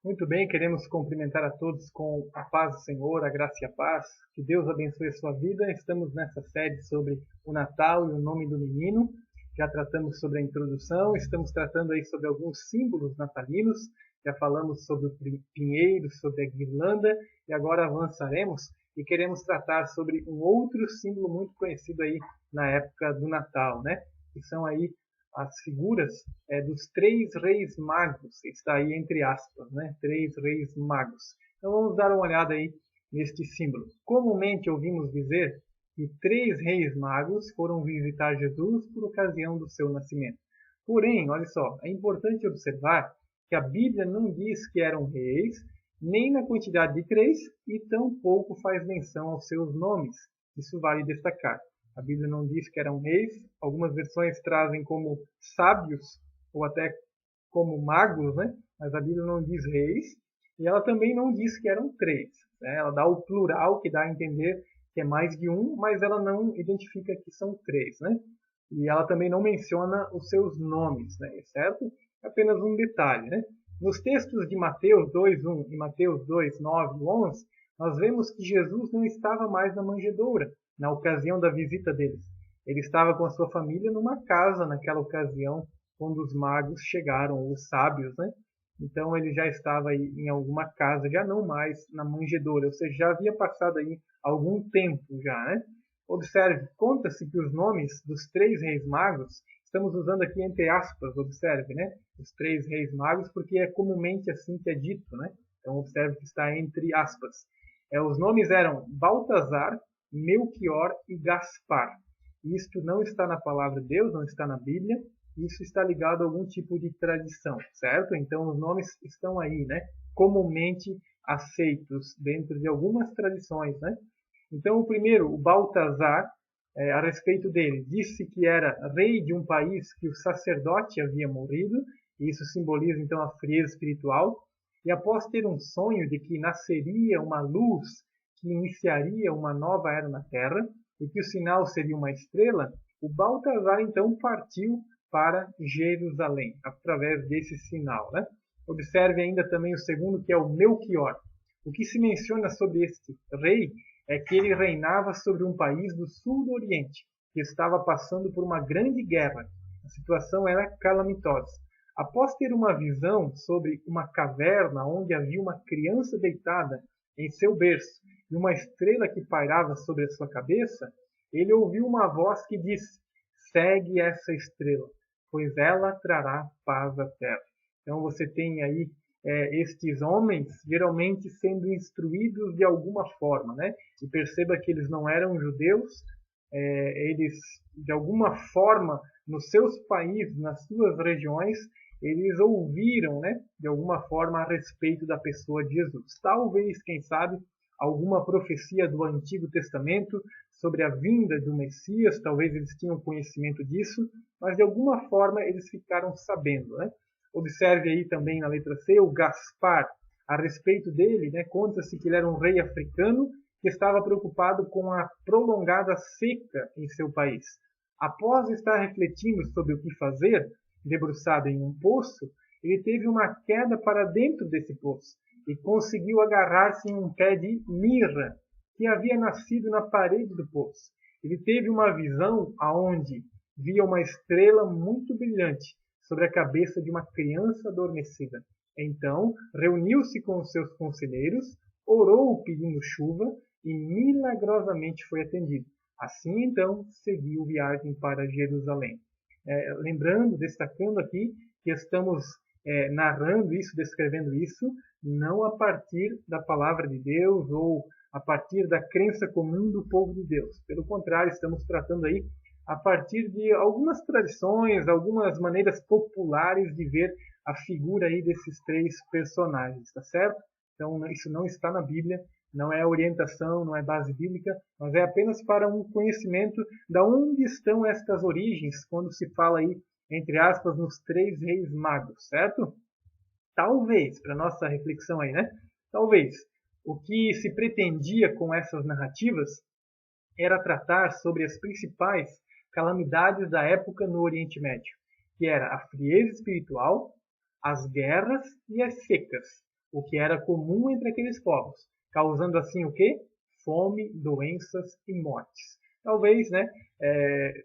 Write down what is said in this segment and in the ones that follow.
Muito bem, queremos cumprimentar a todos com a paz do Senhor, a graça e a paz. Que Deus abençoe a sua vida. Estamos nessa série sobre o Natal e o nome do menino. Já tratamos sobre a introdução, estamos tratando aí sobre alguns símbolos natalinos. Já falamos sobre o pinheiro, sobre a guirlanda e agora avançaremos e queremos tratar sobre um outro símbolo muito conhecido aí na época do Natal, né? Que são aí as figuras dos três reis magos, está aí entre aspas, né? Três reis magos. Então vamos dar uma olhada aí neste símbolo. Comumente ouvimos dizer que três reis magos foram visitar Jesus por ocasião do seu nascimento. Porém, olha só, é importante observar que a Bíblia não diz que eram reis, nem na quantidade de três, e tampouco faz menção aos seus nomes. Isso vale destacar. A Bíblia não diz que eram reis, algumas versões trazem como sábios, ou até como magos, né? Mas a Bíblia não diz reis, e ela também não diz que eram três. Né? Ela dá o plural, que dá a entender que é mais de um, mas ela não identifica que são três, né? E ela também não menciona os seus nomes, né? Certo? É apenas um detalhe, né? Nos textos de Mateus 2:1 e Mateus 2:9 e 11, nós vemos que Jesus não estava mais na manjedoura, na ocasião da visita deles. Ele estava com a sua família numa casa naquela ocasião, quando os magos chegaram, os sábios, né? Então ele já estava aí em alguma casa, já não mais na manjedoura, ou seja, já havia passado aí algum tempo já, né? Observe, conta-se que os nomes dos três reis magos, estamos usando aqui entre aspas, observe, né? Os três reis magos, porque é comumente assim que é dito, né? Então observe que está entre aspas. Os nomes eram Baltazar, Melquior e Gaspar. Isto não está na palavra de Deus, não está na Bíblia, isso está ligado a algum tipo de tradição, certo? Então os nomes estão aí, né? Comumente aceitos dentro de algumas tradições, né? Então o primeiro, o Baltazar, a respeito dele, disse que era rei de um país que o sacerdote havia morrido, e isso simboliza então a frieza espiritual, e após ter um sonho de que nasceria uma luz que iniciaria uma nova era na Terra, e que o sinal seria uma estrela, o Baltazar então partiu para Jerusalém, através desse sinal. Né? Observe ainda também o segundo, que é o Melquior. O que se menciona sobre este rei é que ele reinava sobre um país do sul do Oriente, que estava passando por uma grande guerra. A situação era calamitosa. Após ter uma visão sobre uma caverna onde havia uma criança deitada em seu berço e uma estrela que pairava sobre a sua cabeça, ele ouviu uma voz que disse: segue essa estrela, pois ela trará paz à terra. Então você tem aí estes homens geralmente sendo instruídos de alguma forma, né? E perceba que eles não eram judeus, eles de alguma forma nos seus países, nas suas regiões, eles ouviram, né, de alguma forma a respeito da pessoa de Jesus. Talvez, quem sabe, alguma profecia do Antigo Testamento sobre a vinda do Messias, talvez eles tinham conhecimento disso, mas de alguma forma eles ficaram sabendo, né? Observe aí também na letra C o Gaspar. A respeito dele, né, conta-se que ele era um rei africano que estava preocupado com a prolongada seca em seu país. Após estar refletindo sobre o que fazer, debruçado em um poço, ele teve uma queda para dentro desse poço e conseguiu agarrar-se em um pé de mirra que havia nascido na parede do poço. Ele teve uma visão aonde via uma estrela muito brilhante sobre a cabeça de uma criança adormecida. Então, reuniu-se com os seus conselheiros, orou pedindo chuva e milagrosamente foi atendido. Assim, então, seguiu viagem para Jerusalém. Lembrando, destacando aqui, que estamos narrando isso, descrevendo isso, não a partir da palavra de Deus ou a partir da crença comum do povo de Deus. Pelo contrário, estamos tratando aí a partir de algumas tradições, algumas maneiras populares de ver a figura aí desses três personagens, tá certo? Então, isso não está na Bíblia, não é orientação, não é base bíblica, mas é apenas para um conhecimento de onde estão estas origens, quando se fala aí, entre aspas, nos três reis magos, certo? Talvez, para nossa reflexão aí, né? Talvez, o que se pretendia com essas narrativas era tratar sobre as principais calamidades da época no Oriente Médio, que era a frieza espiritual, as guerras e as secas. o que era comum entre aqueles povos, causando assim o quê? Fome, doenças e mortes. Talvez, né,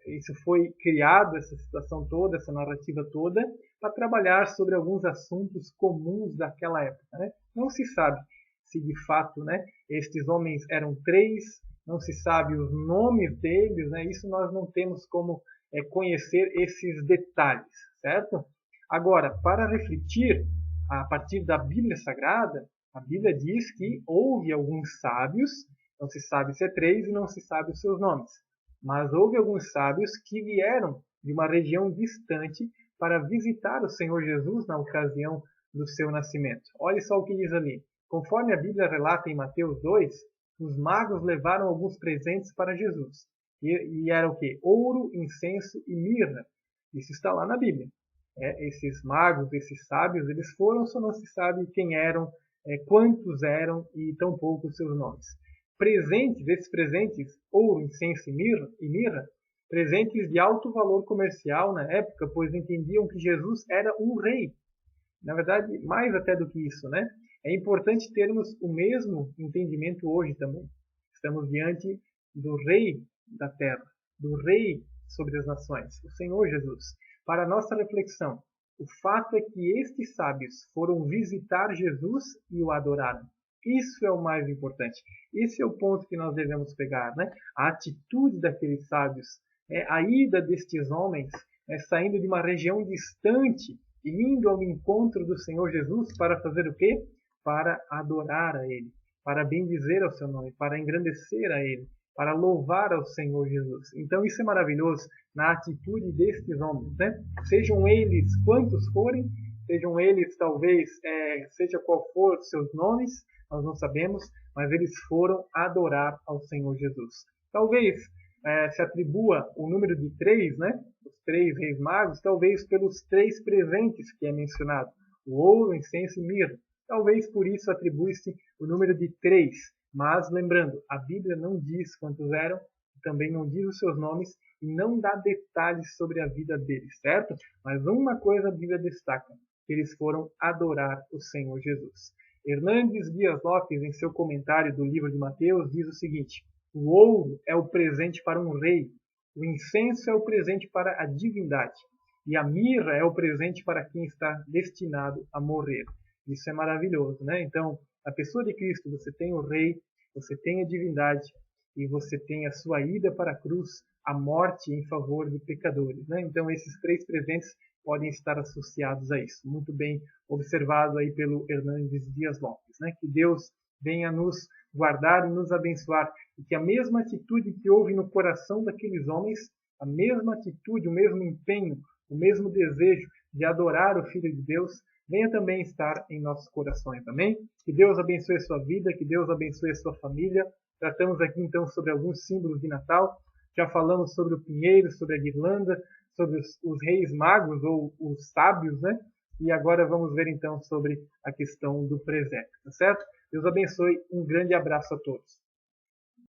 isso foi criado, essa situação toda, essa narrativa toda, para trabalhar sobre alguns assuntos comuns daquela época, né? Não se sabe se de fato, né, estes homens eram 3, não se sabe os nomes deles, né? Isso nós não temos como conhecer esses detalhes, certo? Agora, para refletir a partir da Bíblia Sagrada, a Bíblia diz que houve alguns sábios, não se sabe se é 3 e não se sabe os seus nomes, mas houve alguns sábios que vieram de uma região distante para visitar o Senhor Jesus na ocasião do seu nascimento. Olha só o que diz ali. Conforme a Bíblia relata em Mateus 2, os magos levaram alguns presentes para Jesus. E era o quê? Ouro, incenso e mirra. Isso está lá na Bíblia. Esses magos, esses sábios, eles foram, só não se sabe quem eram, quantos eram e tão pouco os seus nomes. Esses presentes, ouro, incenso e mirra, presentes de alto valor comercial na época, pois entendiam que Jesus era um rei. Na verdade, mais até do que isso, né? É importante termos o mesmo entendimento hoje também. Estamos diante do rei da terra, do rei sobre as nações, o Senhor Jesus. Para a nossa reflexão, o fato é que estes sábios foram visitar Jesus e o adoraram. Isso é o mais importante. Esse é o ponto que nós devemos pegar, né? A atitude daqueles sábios, a ida destes homens, saindo de uma região distante e indo ao encontro do Senhor Jesus para fazer o quê? Para adorar a Ele, para bendizer ao seu nome, para engrandecer a Ele, para louvar ao Senhor Jesus. Então isso é maravilhoso na atitude destes homens, né? Sejam eles quantos forem, sejam eles talvez, seja qual for os seus nomes, nós não sabemos, mas eles foram adorar ao Senhor Jesus. Talvez se atribua o número de 3, né? Os 3 reis magos, talvez pelos 3 presentes que é mencionado, o ouro, o incenso e mirra. Talvez por isso atribui-se o número de 3. Mas, lembrando, a Bíblia não diz quantos eram, também não diz os seus nomes e não dá detalhes sobre a vida deles, certo? Mas uma coisa a Bíblia destaca, que eles foram adorar o Senhor Jesus. Hernandes Dias Lopes, em seu comentário do livro de Mateus, diz o seguinte: o ouro é o presente para um rei, o incenso é o presente para a divindade, e a mirra é o presente para quem está destinado a morrer. Isso é maravilhoso, né? Então, na pessoa de Cristo, você tem o rei, você tem a divindade e você tem a sua ida para a cruz, a morte em favor de pecadores, né? Então, esses 3 presentes podem estar associados a isso. Muito bem observado aí pelo Hernandes Dias Lopes, né? Que Deus venha nos guardar e nos abençoar e que a mesma atitude que houve no coração daqueles homens, a mesma atitude, o mesmo empenho, o mesmo desejo de adorar o Filho de Deus, venha também estar em nossos corações, amém? Que Deus abençoe a sua vida, que Deus abençoe a sua família. Tratamos aqui então sobre alguns símbolos de Natal. Já falamos sobre o pinheiro, sobre a guirlanda, sobre os reis magos ou os sábios, né? E agora vamos ver então sobre a questão do presépio, tá certo? Deus abençoe, um grande abraço a todos.